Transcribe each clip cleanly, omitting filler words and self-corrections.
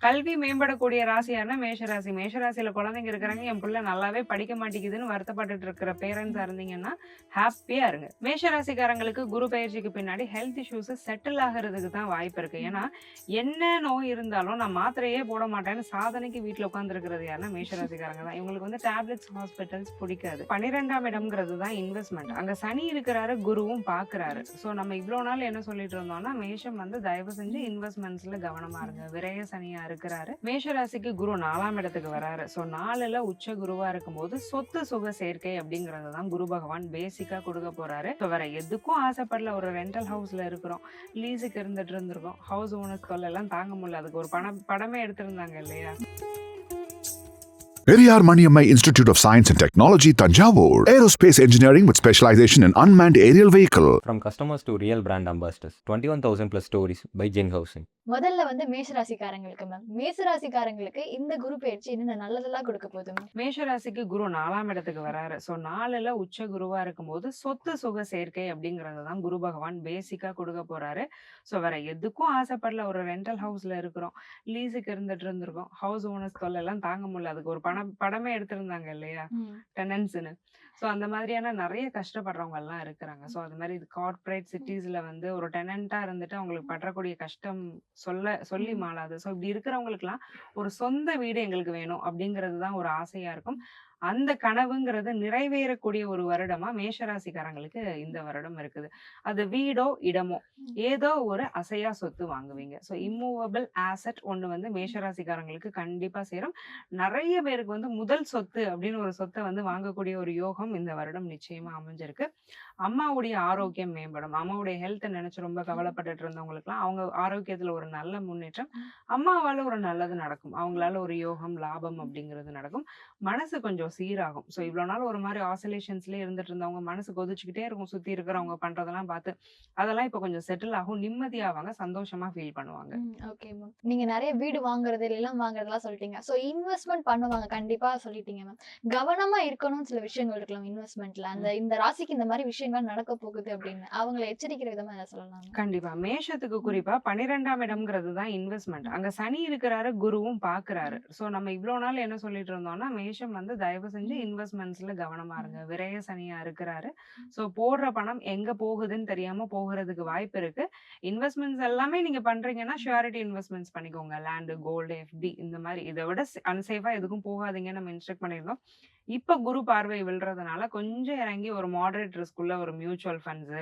கல்வி மேம்படக்கூடிய ராசியானா மேஷராசி. மேஷராசியில குழந்தைங்க இருக்கிறாங்க, என் புள்ள நல்லாவே படிக்க மாட்டேங்குதுன்னு வருத்தப்பட்டுட்டு இருக்கிற பேரண்ட்ஸா இருந்தீங்கன்னா, ஹாப்பியா இருங்க. மேஷராசிக்காரங்களுக்கு குரு பயிற்சிக்கு பின்னாடி ஹெல்த் இஷ்யூஸ் செட்டில் ஆகுறதுக்கு தான் வாய்ப்பு இருக்கு. ஏன்னா, என்ன நோய் இருந்தாலும் நான் மாத்திரையே போட மாட்டேன்னு சாதனைக்கு வீட்ல உட்கார்ந்திருக்கிறது யாருன்னா மேஷராசிக்காரங்க தான். இவங்களுக்கு வந்து டேப்லெட்ஸ், ஹாஸ்பிட்டல்ஸ் பிடிக்காது. 12ஆம் இடம்ங்கிறது தான் இன்வெஸ்ட்மெண்ட். அங்க சனி இருக்கிறாரு, குருவும் பார்க்கிறாரு. ஸோ நம்ம இவ்வளோ நாள் என்ன சொல்லிட்டு இருந்தோம்னா, மேஷம் வந்து தயவு செஞ்சு இன்வெஸ்ட்மெண்ட்ஸ்ல கவனமா இருங்க. விரய சனியா இருக்கிறாரு. மேஷராசிக்கு குரு 4ஆம் இடத்துக்கு வராரு. ஸோ 4ல உச்ச குருவா இருக்கும்போது சொத்து சுக சேர்க்கை அப்படிங்கறது தான் குரு பகவான் பேசிக்கா கொடுக்க போறாரு. ஸோ வேற எதுக்கும் ஆசைப்படல. ஒரு ரெண்டல் ஹவுஸ்ல இருக்கிறோம், லீஸுக்கு இருந்திருக்கோம், ஹவுஸ் ஓனர்ஸ் தொல்லை எல்லாம் தாங்க முடியல. அதுக்கு ஒரு படமே எடுத்திருந்தாங்க இல்லையா? Periyar Maniammai Institute of Science and Technology, Tanjavur. Aerospace engineering with specialization in unmanned aerial vehicle. From customers to real brand ambassadors. 21,000 plus stories by Jin Housing. முதல்ல வந்து மேஷராசிக்காரங்களுக்கு மேம், மேஷராசிக்காரங்களுக்கு இந்த குரு பயிற்சி என்னென்ன நல்லதெல்லாம் கொடுக்க போகுது மேம்? மேஷராசிக்கு குரு 4ஆம் இடத்துக்கு வராரு. ஸோ 4ல உச்ச குருவா இருக்கும்போது சொத்து சுக சேர்க்கை அப்படிங்கறது தான் குரு பகவான் பேசிக்கா கொடுக்க போறாரு. ஸோ வேற எதுக்கும் ஆசைப்படல. ஒரு ரெண்டல் ஹவுஸ்ல இருக்கிறோம், லீஸுக்கு இருந்திருக்கோம், ஹவுஸ் ஓனர்ஸ் தொல்லை எல்லாம் தாங்க முடியல. அதுக்கு ஒரு படமே எடுத்திருந்தாங்க இல்லையா, டெனன்ஸ்னு. ஸோ அந்த மாதிரியான நிறைய கஷ்டப்படுறவங்க எல்லாம் இருக்கிறாங்க. ஸோ அது மாதிரி இது கார்பரேட் சிட்டிஸ்ல வந்து ஒரு டெனண்டா இருந்துட்டு அவங்களுக்கு படுறக்கூடிய கஷ்டம் சொல்லி மாளாது. ஸோ இப்படி இருக்கிறவங்களுக்குலாம் ஒரு சொந்த வீடு எங்களுக்கு வேணும் அப்படிங்கிறது தான் ஒரு ஆசையா இருக்கும். அந்த கனவுங்கிறது நிறைவேறக்கூடிய ஒரு வருடமா மேஷராசிக்காரங்களுக்கு இந்த வருடம் இருக்குது. அது வீடோ இடமோ ஏதோ ஒரு அசையா சொத்து வாங்குவீங்க. ஸோ இம்மூவபிள் ஆசெட் ஒண்ணு வந்து மேஷராசிக்காரங்களுக்கு கண்டிப்பா சேரும். நிறைய பேருக்கு வந்து முதல் சொத்து அப்படின்னு ஒரு சொத்தை வந்து வாங்கக்கூடிய ஒரு யோகம் இந்த வருடம் நிச்சயமா அமைஞ்சிருக்கு. அம்மாவுடைய ஆரோக்கியம் மேம்படும். அம்மாவுடைய ஹெல்த் நினைச்சு ரொம்ப கவலைப்பட்டுட்டு இருந்தவங்களுக்குலாம் அவங்க ஆரோக்கியத்துல ஒரு நல்ல முன்னேற்றம், அம்மாவால ஒரு நல்லது நடக்கும். அவங்களால ஒரு யோகம், லாபம் அப்படிங்கிறது நடக்கும். மனசு கொஞ்சம் சீராகும். ஸோ இவ்வளவு நாள் ஒரு மாதிரி ஆசிலேஷன்ஸ்லயே இருந்துட்டு இருந்தவங்க மனசு கொதிச்சுக்கிட்டே இருக்கும். சுத்தி இருக்கிறவங்க பண்றதெல்லாம் பார்த்து அதெல்லாம் இப்ப கொஞ்சம் செட்டில் ஆகும், நிம்மதியாவாங்க, சந்தோஷமா ஃபீல் பண்ணுவாங்க. Okay ma'am. நீங்க நிறைய வீடு வாங்குறது, எல்லாம் வாங்குறதெல்லாம் சொல்லிட்டீங்க. ஸோ இன்வெஸ்ட்மெண்ட் பண்ணுவாங்க கண்டிப்பா சொல்லிட்டீங்க மேம். கவனமா இருக்கணும்னு சில விஷயங்கள் இருக்கலாம் இன்வெஸ்ட்மெண்ட்ல. இந்த ராசிக்கு இந்த மாதிரி விஷயங்கள் நடக்க போகுது அப்படின்னு அவங்களை எச்சரிக்கிற விதமா ஏதாவது சொல்லலாம்? கண்டிப்பா. மேஷத்துக்கு குறிப்பா 12ஆம் இடம்ங்கிறது தான் இன்வெஸ்ட்மெண்ட். அங்க சனி இருக்கிறாரு, குருவும் பார்க்கிறாரு. ஸோ நம்ம இவ்வளவு நாள் என்ன சொல்லிட்டு இருந்தோம்னா, மேஷம் வந்து தயவு செஞ்சு இன்வெஸ்ட்மெண்ட்ஸ்ல கவனமா இருங்க. விரய சனியா இருக்கிறாரு. ஸோ போடுற பணம் எங்க போகுதுன்னு தெரியாம போகிறதுக்கு வாய்ப்பு இருக்கு. இன்வெஸ்ட்மெண்ட்ஸ் எல்லாமே நீங்க பண்றீங்கன்னா ஷூரிட்டி இன்வெஸ்ட்மெண்ட்ஸ் பண்ணிக்கோங்க. லேண்டு, கோல்டு, எஃப்டி இந்த மாதிரி. இதை விட அன்சேஃபா எதுக்கும் போகாதீங்க நம்ம இன்ஸ்ட்ரக்ட் பண்ணியிருந்தோம். இப்ப குரு பார்வை விழுறதுனால கொஞ்சம் இறங்கி ஒரு மாடரேட் ரிஸ்க் உள்ள ஒரு மியூச்சுவல் ஃபண்ட்ஸ்,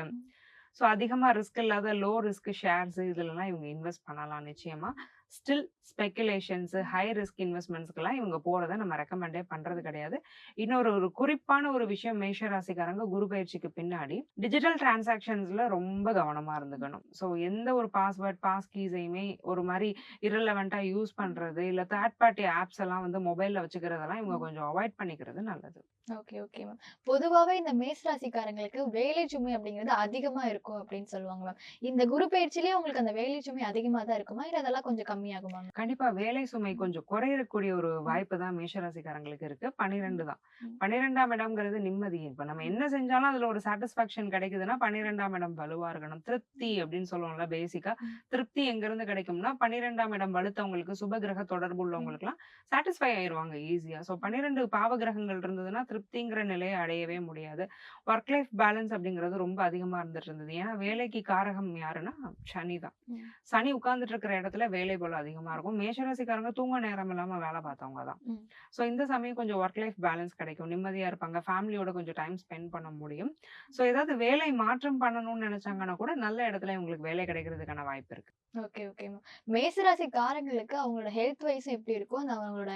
ஸோ அதிகமா ரிஸ்க் இல்லாத லோ ரிஸ்க் ஷேர்ஸ் இதுலலாம் இவங்க இன்வெஸ்ட் பண்ணலாம் நிச்சயமா. ஸ்டில் ஸ்பெகுலேஷன்ஸ், ஹை ரிஸ்க் இன்வெஸ்ட்மெண்ட்ஸ்க்கெல்லாம் இவங்க போறதை நம்ம ரெக்கமெண்டே பண்றது கிடையாது. இன்னொரு ஒரு குறிப்பான ஒரு விஷயம், மேஷராசிக்காரங்க குரு பயிற்சிக்கு பின்னாடி டிஜிட்டல் டிரான்சாக்ஷன்ஸ்ல ரொம்ப கவனமா இருந்துக்கணும். ஸோ எந்த ஒரு பாஸ்வேர்ட், பாஸ் கீஸையுமே ஒரு மாதிரி இரலவெண்டா யூஸ் பண்றது, இல்ல தேர்ட் பார்ட்டி ஆப்ஸ் எல்லாம் வந்து மொபைல்ல வச்சுக்கிறதெல்லாம் இவங்க கொஞ்சம் அவாய்ட் பண்ணிக்கிறது நல்லது. Okay okay ma'am. பொதுவாவே இந்த மேஷராசிக்காரங்களுக்கு வேலை சுமை அப்படிங்கிறது அதிகமா இருக்கும் அப்படின்னு சொல்லுவாங்க மேம். இந்த குரு பயிற்சியிலேயே உங்களுக்கு அந்த வேலை சுமை அதிகமா தான் இருக்குமா, இல்ல அதெல்லாம் கொஞ்சம் கம்மியாகுமா? கண்டிப்பா வேலை சுமை கொஞ்சம் குறையக்கூடிய ஒரு வாய்ப்பு தான் மேஷராசிக்காரங்களுக்கு இருக்கு. 12 தான். 12ஆம் இடம்ங்கிறது நிம்மதி. இப்ப நம்ம என்ன செஞ்சாலும் அதுல ஒரு சாட்டிஸ்பாக்சன் கிடைக்குதுன்னா 12ஆம் இடம் வலுவா இருக்கணும். திருப்தி அப்படின்னு சொல்லுவோம்ல பேசிக்கா. திருப்தி எங்க இருந்து கிடைக்கும்னா 12ஆம் இடம் வலுத்தவங்களுக்கு, சுபகிரக தொடர்பு உள்ளவங்களுக்கு எல்லாம் சாட்டிஸ்ஃபை ஆயிருவாங்க ஈஸியா. ஸோ 12 பாவ கிரகங்கள் இருந்ததுன்னா திருப்திங்கிற நிலையை அடையவே முடியாது. ஒர்க் லைஃப் பேலன்ஸ் அப்படிங்கிறது ரொம்ப அதிகமா இருந்துட்டு இருந்தது. ஏன்னா வேலைக்கு காரகம் யாருன்னா சனி தான். சனி உட்கார்ந்துட்டு இருக்கிற இடத்துல வேலை போல அதிகமா இருக்கும். மேஷராசிக்காரங்க தூங்க நேரம் இல்லாம வேலை பார்த்தவங்க தான். ஸோ இந்த சமயம் கொஞ்சம் ஒர்க் லைஃப் பேலன்ஸ் கிடைக்கும், நிம்மதியா இருப்பாங்க, ஃபேமிலியோட கொஞ்சம் டைம் ஸ்பெண்ட் பண்ண முடியும். ஸோ ஏதாவது வேலை மாற்றம் பண்ணணும்னு நினைச்சாங்கன்னா கூட நல்ல இடத்துல உங்களுக்கு வேலை கிடைக்கிறதுக்கான வாய்ப்பு இருக்கு. Okay okay ma'am. மேஷராசிக்காரங்களுக்கு அவங்களோட ஹெல்த் வைஸ் எப்படி இருக்கும், அவங்களோட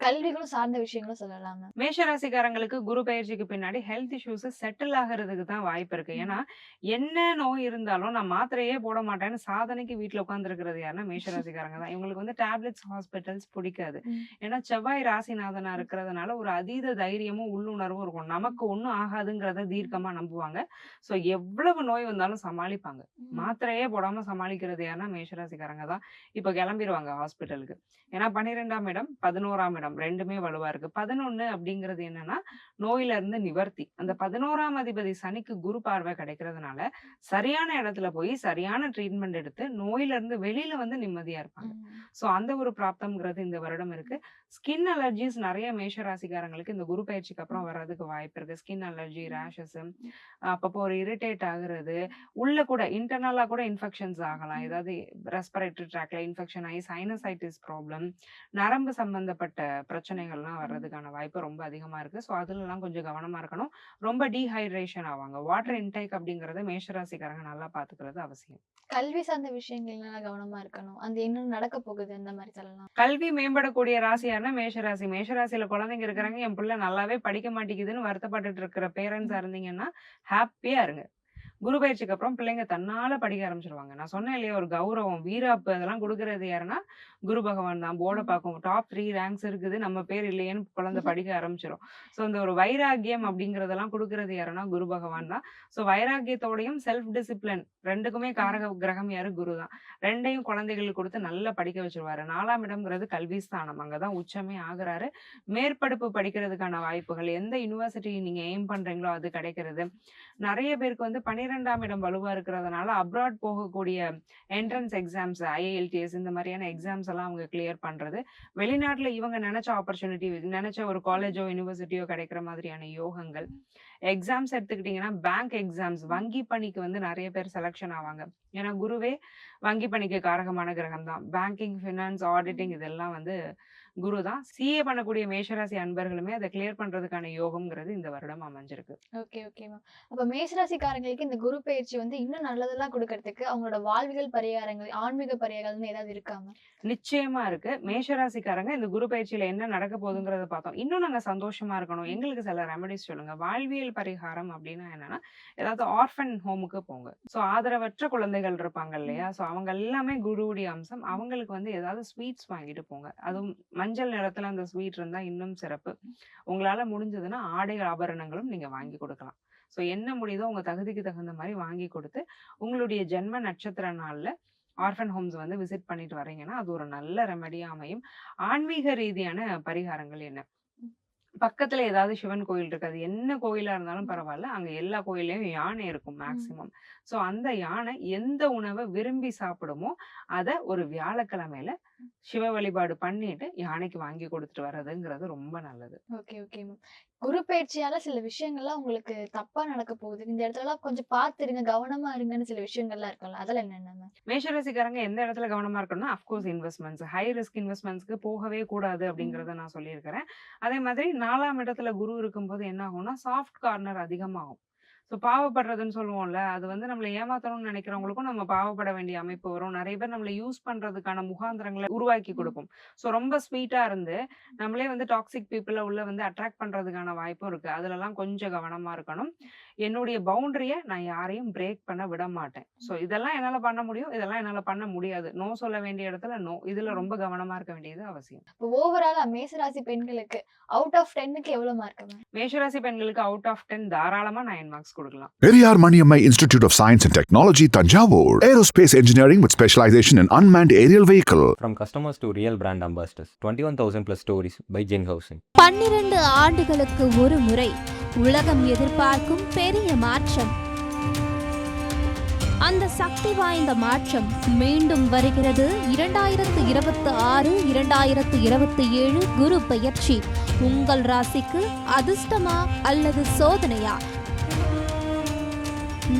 கல்விகளும் சார்ந்த விஷயங்களும் சொல்லலாம் மேம்? மேஷராசிக்காரங்களுக்கு குரு பயிற்சிக்கு பின்னாடி ஹெல்த் இஷ்யூஸ் செட்டில் ஆகுறதுக்கு தான் வாய்ப்பு இருக்கு. ஏன்னா என்ன நோய் இருந்தாலும் நான் மாத்திரையே போட மாட்டேன்னு சாதனைக்கு வீட்டுல உட்கார்ந்துருக்கிறது யாருன்னா மேஷராசிக்காரங்க தான். இவங்களுக்கு வந்து டேப்லெட்ஸ், ஹாஸ்பிட்டல்ஸ் பிடிக்காது. ஏன்னா செவ்வாய் ராசிநாதனா இருக்கிறதுனால ஒரு அதீத தைரியமும் உள்ளுணர்வும் இருக்கும். நமக்கு ஒண்ணும் ஆகாதுங்கிறத தீர்க்கமா நம்புவாங்க. சோ எவ்வளவு நோய் வந்தாலும் சமாளிப்பாங்க. மாத்திரையே போடாம சமாளிக்கிறது யாருன்னா மேஷராசிக்காரங்க தான் இப்போ கிளம்பிடுவாங்க ஹாஸ்பிட்டலுக்கு. ஏன்னா 12ஆம் இடம் 11ஆம் இடம் ரெண்டுமே வலுவா இருக்கு. 11 அப்படிங்கிறது என்னன்னா நோயில இருந்து நிவர்த்தி. அந்த 11ஆம் அதிபதி சனிக்கு குரு பார்வை கிடைக்கிறதுனால சரியான இடத்துல போய் சரியான ட்ரீட்மெண்ட் எடுத்து நோயில இருந்து வெளியில வந்து நிம்மதியா இருப்பாங்க. ஸோ அந்த ஒரு பிராப்தம்ங்கிறது இந்த வருடம் இருக்கு. ஸ்கின் அலர்ஜிஸ் நிறைய மேஷ ராசிக்காரங்களுக்கு இந்த குரு பயிற்சிக்கு அப்புறம் வர்றதுக்கு வாய்ப்பு இருக்கு. ஸ்கின் அலர்ஜி, ரேஷஸ், அப்பப்போ ஒரு இரிட்டேட் ஆகுறது, உள்ள கூட இன்டர்னலா கூட இன்ஃபெக்ஷன்ஸ் ஆகலாம். ஏதாவது ரெஸ்பிரேட்டரி ட்ராக்ல இன்ஃபெக்ஷன் ஆகி சைனசைட்டிஸ் ப்ராப்ளம், நரம்பு சம்பந்தப்பட்ட பிரச்சனைகள்லாம் வர்றதுக்கான வாய்ப்பு ரொம்ப அதிகமா இருக்கு. ஸோ அதுலலாம் கொஞ்சம் கவனமா இருக்கணும். ரொம்ப டீஹைட்ரேஷன் ஆவாங்க. வாட்டர் இன்டேக் அப்படிங்கறத மேஷராசிக்காரங்க நல்லா பாத்துக்கிறது அவசியம். கல்வி சார்ந்த விஷயங்கள்ல கவனமா இருக்கணும். அந்த என்ன நடக்க போகுது அந்த மாதிரி சொல்லலாம். கல்வி மேம்படக்கூடிய ராசியானா மேஷராசி. மேஷராசியில குழந்தைங்க இருக்கிறாங்க, என் பிள்ளை நல்லாவே படிக்க மாட்டேங்குதுன்னு வருத்தப்பட்டுட்டு இருக்கிற பேரண்ட்ஸா இருந்தீங்கன்னா ஹாப்பியா இருங்க. குரு பயிற்சிக்கு அப்புறம் பிள்ளைங்க தன்னால படிக்க ஆரம்பிச்சிருவாங்க. நான் சொன்னேன் இல்லையா, ஒரு கௌரவம், வீராப்பு அதெல்லாம் கொடுக்கறது யாருன்னா குரு பகவான் தான். போர்டை பார்க்கும், டாப் 3 ரேங்க்ஸ் இருக்குது, நம்ம பேர் இல்லையேன்னு குழந்தை படிக்க ஆரம்பிச்சிடும். ஸோ இந்த ஒரு வைராக்கியம் அப்படிங்கறதெல்லாம் கொடுக்கறது யாருன்னா குரு பகவான் தான். ஸோ வைராக்கியத்தோடையும் செல்ஃப் டிசிப்ளின் ரெண்டுக்குமே காரக கிரகம் யாரு? குரு தான். ரெண்டையும் குழந்தைகளுக்கு கொடுத்து நல்லா படிக்க வச்சிருவாரு. 4ஆம் இடம்ங்கிறது கல்வி ஸ்தானம், அங்கதான் உச்சமே ஆகுறாரு. மேற்படிப்பு படிக்கிறதுக்கான வாய்ப்புகள், எந்த யூனிவர்சிட்டி நீங்க எய்ம் பண்றீங்களோ அது கிடைக்கிறது. நிறைய பேருக்கு வந்து 12ஆம் இடம் வலுவா இருக்கிறதுனால அப்ராட் போகக்கூடிய என்ட்ரன்ஸ் எக்ஸாம்ஸ், IILTS இந்த மாதிரியான எக்ஸாம்ஸ் எல்லாம் அவங்க கிளியர் பண்றது, வெளிநாட்டுல இவங்க நினைச்ச ஆப்பர்ச்சுனிட்டி, நினைச்ச ஒரு காலேஜோ யூனிவர்சிட்டியோ கிடைக்கிற மாதிரியான யோகங்கள். எக்ஸாம்ஸ் எடுத்துக்கிட்டீங்கன்னா பேங்க் எக்ஸாம்ஸ், வங்கி பணிக்கு வந்து நிறைய பேர் செலக்ஷன் ஆவாங்க. ஏன்னா குருவே வங்கி பணிக்கு காரகமான கிரகம் தான். பேங்கிங், ஃபினான்ஸ், ஆடிட்டிங் இதெல்லாம் வந்து குரு தான். CA பண்ணக்கூடிய மேஷராசி அன்பர்களுமே அதை கிளியர் பண்றதுக்கான யோகம்ங்கிறது இந்த வருடம் அமைஞ்சிருக்கு. Okay okay ma'am. அப்ப மேஷராசிக்காரங்களுக்கு இந்த குரு பயிற்சி வந்து இன்னும் நல்லதெல்லாம் கொடுக்கறதுக்கு அவங்களோட வாழ்வியல் பரிகாரங்கள், ஆன்மீக பரிகாரங்கள்னு ஏதாவது இருக்காம? நிச்சயமா இருக்கு. மேஷராசிக்காரங்க இந்த குரு பயிற்சியில என்ன நடக்க போகுதுங்கிறத பார்த்தோம். இன்னும் நாங்க சந்தோஷமா இருக்கணும், எங்களுக்கு சில ரெமடிஸ் சொல்லுங்க. வாழ்வியல் பரிகாரம் அப்படின்னா என்னன்னா, ஏதாவது ஆர்ஃபன் ஹோமுக்கு போங்க. ஸோ ஆதரவற்ற குழந்தைகள் இருப்பாங்க இல்லையா, ஸோ அவங்க எல்லாமே குருவுடைய அம்சம். அவங்களுக்கு வந்து ஏதாவது ஸ்வீட்ஸ் வாங்கிட்டு போங்க. அதுவும் மஞ்சள் நிறத்துல அந்த ஸ்வீட் இருந்தா இன்னும் சிறப்பு. உங்களால முடிஞ்சதுன்னா ஆடை ஆபரணங்களும் நீங்க வாங்கி கொடுக்கலாம். ஸோ என்ன முடியுதோ உங்க தகுதிக்கு தகுந்த மாதிரி வாங்கி கொடுத்து உங்களுடைய ஜென்ம நட்சத்திர நாள்ல ஆர்ஃபன் ஹோம்ஸ் வந்து விசிட் பண்ணிட்டு வரீங்கன்னா அது ஒரு நல்ல ரெமடியா அமையும். ஆன்மீக ரீதியான பரிகாரங்கள் என்ன? பக்கத்துல ஏதாவது சிவன் கோயில் இருக்கு, அது என்ன கோயிலா இருந்தாலும் பரவாயில்ல, அங்க எல்லா கோயிலையும் யானை இருக்கும் மேக்சிமம். சோ அந்த யானை எந்த உணவை விரும்பி சாப்பிடுமோ அத ஒரு வியாழக்கிழமையில சிவ வழிபாடு பண்ணிட்டு யானைக்கு வாங்கி கொடுத்துட்டு வர்றதுங்கிறது ரொம்ப நல்லது. Okay okay ma'am. குரு பயிற்சியால சில விஷயங்கள்லாம் உங்களுக்கு தப்பா நடக்க போகுது, இந்த இடத்துலலாம் கொஞ்சம் பார்த்துருங்க, கவனமா இருங்கன்னு சில விஷயங்கள்லாம் இருக்கும்ல, அதெல்லாம் என்னென்ன மேம்? மேஷராசிக்காரங்க எந்த இடத்துல கவனமா இருக்கணும்னா, அஃப்கோர்ஸ் இன்வெஸ்ட்மெண்ட்ஸ், ஹை ரிஸ்க் இன்வெஸ்ட்மெண்ட்ஸ்க்கு போகவே கூடாது அப்படிங்கறத நான் சொல்லியிருக்கிறேன். அதே மாதிரி 4ஆம் இடத்துல குரு இருக்கும்போது என்ன ஆகும்னா சாஃப்ட் கார்னர் அதிகமாகும். ஸோ பாவப்படுறதுன்னு சொல்லுவோம்ல, அது வந்து நம்மளை ஏமாத்தணும்னு நினைக்கிறவங்களுக்கும் நம்ம பாவப்பட வேண்டிய அமைப்பு வரும். நிறைய பேர் நம்மளை யூஸ் பண்றதுக்கான முகாந்திரங்களை உருவாக்கி கொடுப்போம். ஸோ ரொம்ப ஸ்வீட்டா இருந்து நம்மளே வந்து டாக்ஸிக் பீப்புளை உள்ள வந்து அட்ராக்ட் பண்றதுக்கான வாய்ப்பும் இருக்கு. அதுலலாம் கொஞ்சம் கவனமா இருக்கணும். என்னுடைய பவுண்டரியை நான் யாரையும் பிரேக் பண்ண விட மாட்டேன். ஸோ இதெல்லாம் என்னால பண்ண முடியும், இதெல்லாம் என்னால பண்ண முடியாது. நோ சொல்ல வேண்டிய இடத்துல நோ. இதுல ரொம்ப கவனமா இருக்க வேண்டியது அவசியம். இப்போ ஓவராலா மேஷராசி பெண்களுக்கு அவுட் ஆஃப் 10க்கு எவ்வளவு மார்க் மேம்? மேஷராசி பெண்களுக்கு அவுட் ஆஃப் 10 தாராளமா 9 மார்க்ஸ் கொடுக்கலாம். Periyar Maniammai Institute of Science and Technology, Tanjavur. Aerospace engineering with specialization in unmanned aerial vehicle. From customers to real brand ambassadors, 21,000 plus stories by Jen Housing. 12 ஆண்டுகளுக்கு ஒரு முறை உலகம் எதிர்பார்க்கும் பெரிய மாற்றம். அந்த சக்தி வாய்ந்த மாற்றம் மீண்டும் வருகிறது. 2026 2027 குரு பயிற்சி உங்கள் ராசிக்கு அதிர்ஷ்டமா அல்லது சோதனையா?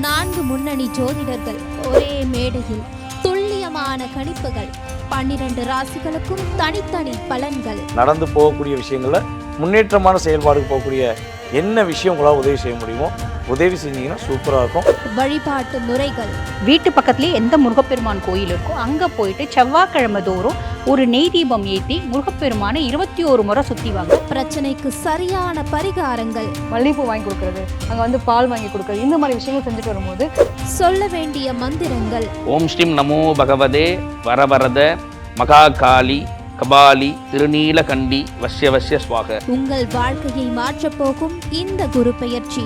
4 முன்னணி ஜோதிடர்கள் ஒரே மேடையில், துல்லியமான கணிப்புகள், 12 ராசிகளுக்கும் தனித்தனி பலன்கள். நடந்து போகக்கூடிய விஷயங்கள்ல முன்னேற்றமான செயல்பாடு போகக்கூடிய என்ன விஷயம் உங்களால் உதவி செய்ய முடியுமோ உதவி செஞ்சீங்கன்னா சூப்பராக இருக்கும். வழிபாட்டு முறைகள், வீட்டு பக்கத்துலேயே எந்த முருகப்பெருமான் கோயில் இருக்கோ அங்கே போயிட்டு செவ்வாய்க்கிழமை தோறும் ஒரு நெய் தீபம் ஏற்றி முருகப்பெருமானை 21 முறை சுற்றி வாங்க. பிரச்சனைக்கு சரியான பரிகாரங்கள், மல்லிகைப்பூ வாங்கி கொடுக்கறது, அங்கே வந்து பால் வாங்கி கொடுக்கறது, இந்த மாதிரி விஷயங்கள் செஞ்சுட்டு வரும்போது சொல்ல வேண்டிய மந்திரங்கள். ஓம் ஸ்ரீம் நமோ பகவதே வரவரத மகாகாளி கபாலி திருநீலகண்டி வஸ்ய வஸ்ய ஸ்வாக. உங்கள் வாழ்க்கையை மாற்றப் போகும் இந்த குரு பெயர்ச்சி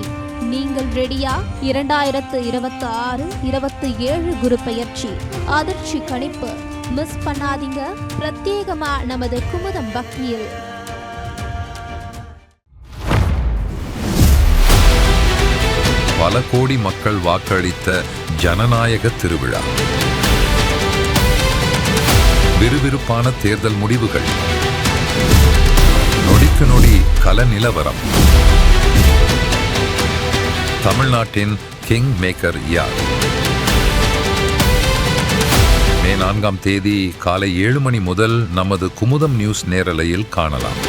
நீங்கள் ரெடியா? 2026-27 குரு பெயர்ச்சி அதிர்ச்சி கணிப்பு மிஸ் பண்ணாதீங்க. பிரத்யேகமா நமது குமுதம் பக்தியில். பல கோடி மக்கள் வாக்களித்த ஜனநாயக திருவிழா. விறுவிறுப்பான தேர்தல் முடிவுகள், நொடிக்கு நொடி கள நிலவரம். தமிழ்நாட்டின் கிங் மேக்கர் யார்? மே 4ஆம் தேதி காலை 7 மணி முதல் நமது குமுதம் நியூஸ் நேரலையில் காணலாம்.